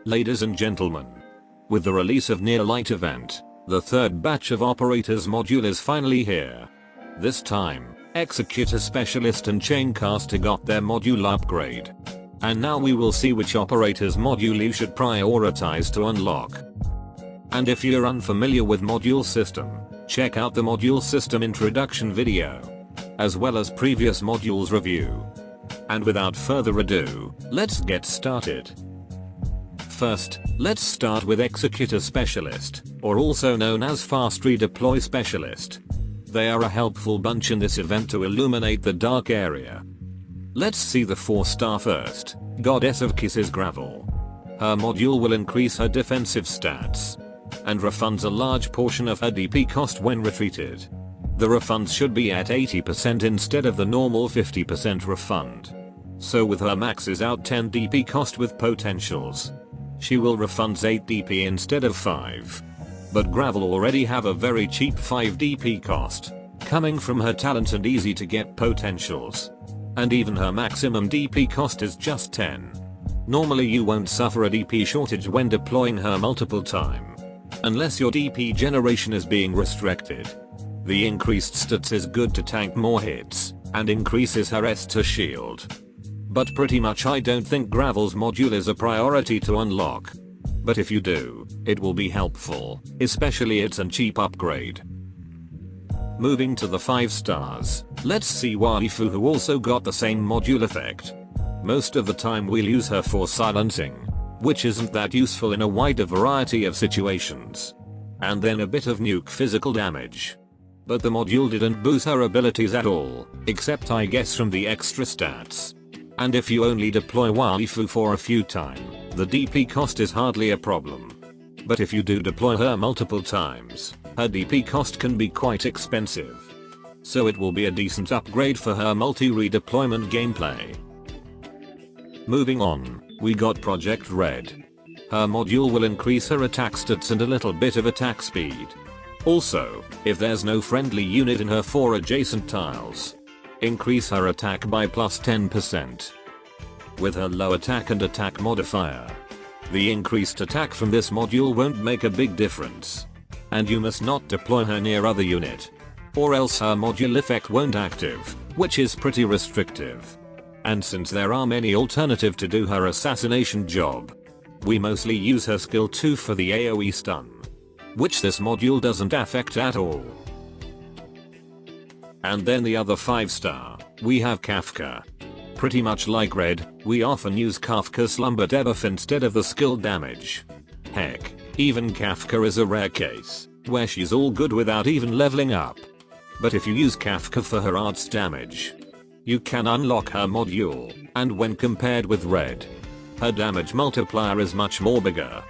Ladies and gentlemen, with the release of Nearlter event, the third batch of Operators module is finally here. This time, Executor Specialist and Chaincaster got their module upgrade. And now we will see which Operators module you should prioritize to unlock. And if you're unfamiliar with module system, check out the module system introduction video, as well as previous modules review. And without further ado, let's get started. First, let's start with Executor Specialist, or also known as Fast Redeploy Specialist. They are a helpful bunch in this event to illuminate the dark area. Let's see the 4-star first, Goddess of Kisses Gravel. Her module will increase her defensive stats, and refunds a large portion of her DP cost when retreated. The refunds should be at 80% instead of the normal 50% refund. So with her maxes out 10 DP cost with potentials, she will refund 8 DP instead of 5. But Gravel already have a very cheap 5 DP cost, coming from her talent and easy to get potentials. And even her maximum DP cost is just 10. Normally you won't suffer a DP shortage when deploying her multiple time, unless your DP generation is being restricted. The increased stats is good to tank more hits, and increases her S to shield. But pretty much I don't think Gravel's module is a priority to unlock. But if you do, it will be helpful, especially its cheap upgrade. Moving to the 5 stars, let's see Waifu, who also got the same module effect. Most of the time we'll use her for silencing, which isn't that useful in a wider variety of situations. And then a bit of nuke physical damage. But the module didn't boost her abilities at all, except I guess from the extra stats. And if you only deploy Waifu for a few times, the DP cost is hardly a problem. But if you do deploy her multiple times, her DP cost can be quite expensive. So it will be a decent upgrade for her multi-redeployment gameplay. Moving on, we got PROJEKT Red. Her module will increase her attack stats and a little bit of attack speed. Also, if there's no friendly unit in her 4 adjacent tiles, increase her attack by plus 10%. With her low attack and attack modifier, the increased attack from this module won't make a big difference. And you must not deploy her near other unit, or else her module effect won't active, which is pretty restrictive. And since there are many alternatives to do her assassination job, we mostly use her skill 2 for the AoE stun, which this module doesn't affect at all. And then the other 5-star, we have KAFKA. Pretty much like Red, we often use KAFKA slumber debuff instead of the skill damage. Heck, even KAFKA is a rare case, where she's all good without even leveling up. But if you use KAFKA for her arts damage, you can unlock her module, and when compared with Red, her damage multiplier is much more bigger.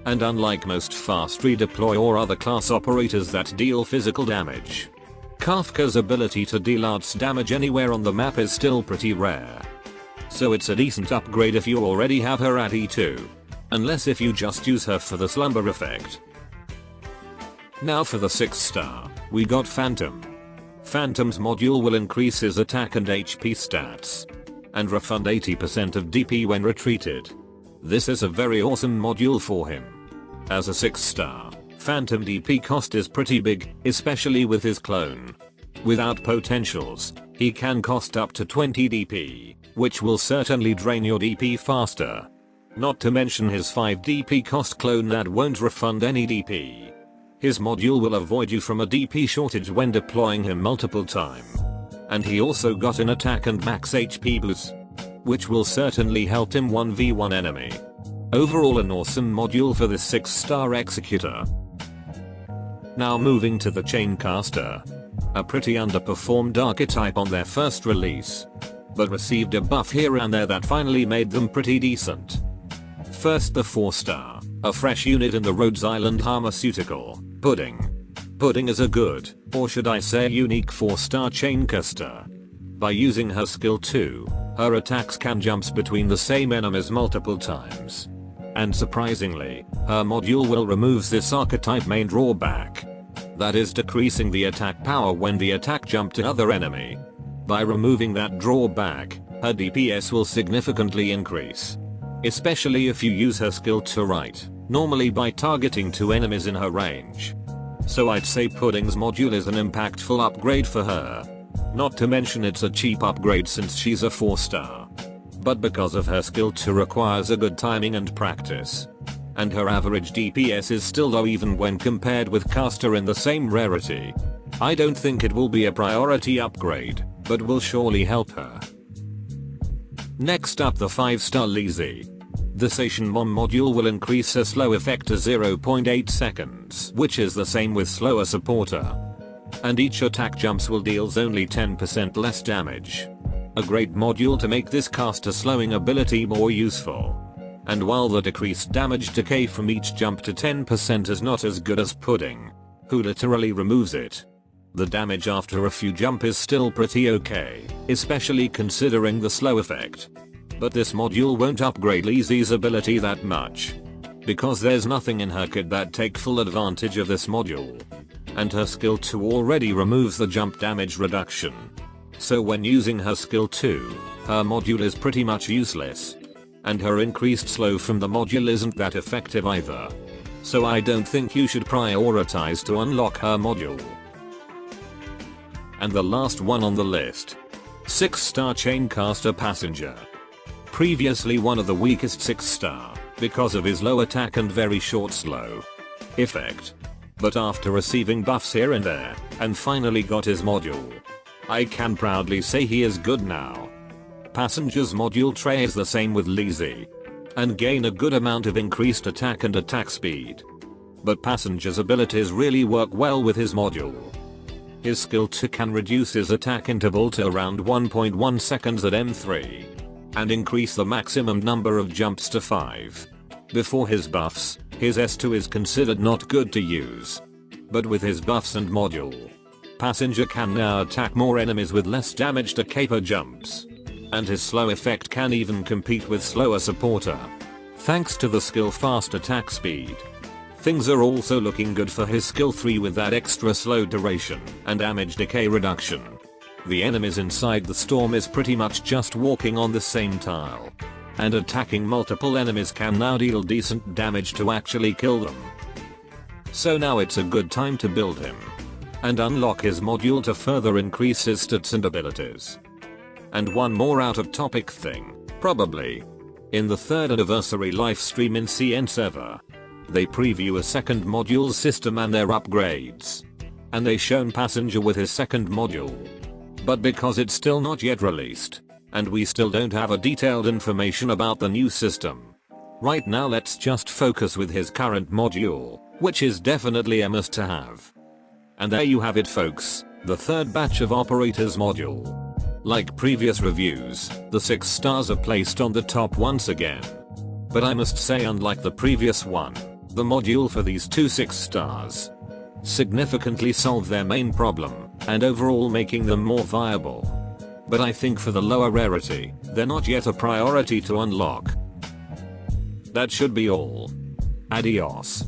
And unlike most fast redeploy or other class operators that deal physical damage, KAFKA's ability to deal arts damage anywhere on the map is still pretty rare. So it's a decent upgrade if you already have her at E2. Unless if you just use her for the slumber effect. Now for the 6-star, we got Phantom. Phantom's module will increase his attack and HP stats, and refund 80% of DP when retreated. This is a very awesome module for him. As a 6-star, Phantom DP cost is pretty big, especially with his clone. Without potentials, he can cost up to 20 DP, which will certainly drain your DP faster. Not to mention his 5 DP cost clone that won't refund any DP. His module will avoid you from a DP shortage when deploying him multiple times. And he also got an attack and max HP boost, which will certainly help him 1v1 enemy. Overall an awesome module for this 6-star executor. Now moving to the Chaincaster. A pretty underperformed archetype on their first release, but received a buff here and there that finally made them pretty decent. First the 4-star, a fresh unit in the Rhodes Island pharmaceutical, Pudding. Pudding is a good, or should I say unique 4-star Chaincaster. By using her skill 2, her attacks can jump between the same enemies multiple times. And surprisingly, her module will remove this archetype main drawback. That is decreasing the attack power when the attack jump to other enemy. By removing that drawback, her DPS will significantly increase. especially if you use her skill to right, normally by targeting 2 enemies in her range. So I'd say Pudding's module is an impactful upgrade for her. Not to mention it's a cheap upgrade since she's a 4-star. But because of her skill 2 requires a good timing and practice. And her average DPS is still low even when compared with Caster in the same rarity. I don't think it will be a priority upgrade, but will surely help her. Next up, the 5-star Lizzie. The Station Mom module will increase her slow effect to 0.8 seconds, which is the same with slower supporter. And each attack jumps will deals only 10% less damage. A great module to make this caster slowing ability more useful. And while the decreased damage decay from each jump to 10% is not as good as Pudding, who literally removes it, the damage after a few jump is still pretty okay, especially considering the slow effect. But this module won't upgrade Lizzie's ability that much. Because there's nothing in her kit that take full advantage of this module. And her skill 2 already removes the jump damage reduction. So when using her skill 2, her module is pretty much useless. And her increased slow from the module isn't that effective either. So I don't think you should prioritize to unlock her module. And the last one on the list. 6-star Chaincaster Passenger. Previously one of the weakest 6-star, because of his low attack and very short slow effect. But after receiving buffs here and there, and finally got his module, I can proudly say he is good now. Passenger's module tray is the same with Lizzie. And gain a good amount of increased attack and attack speed. But Passenger's abilities really work well with his module. His skill 2 can reduce his attack interval to around 1.1 seconds at M3. And increase the maximum number of jumps to 5. Before his buffs, his S2 is considered not good to use. But with his buffs and module, Passenger can now attack more enemies with less damage to caper jumps. And his slow effect can even compete with slower supporter. Thanks to the skill fast attack speed. Things are also looking good for his skill 3 with that extra slow duration and damage decay reduction. The enemies inside the storm is pretty much just walking on the same tile. And attacking multiple enemies can now deal decent damage to actually kill them. So now it's a good time to build him. And unlock his module to further increase his stats and abilities. And one more out of topic thing, probably. In the 3rd anniversary livestream in CN server, they preview a second module system and their upgrades. And they shown Passenger with his second module. But because it's still not yet released, and we still don't have a detailed information about the new system. Right now let's just focus with his current module, which is definitely a must to have. And there you have it folks, the 3rd batch of Operators module. Like previous reviews, the 6 stars are placed on the top once again. But I must say unlike the previous one, the module for these 2 6 stars significantly solve their main problem, and overall making them more viable. But I think for the lower rarity, they're not yet a priority to unlock. That should be all. Adios.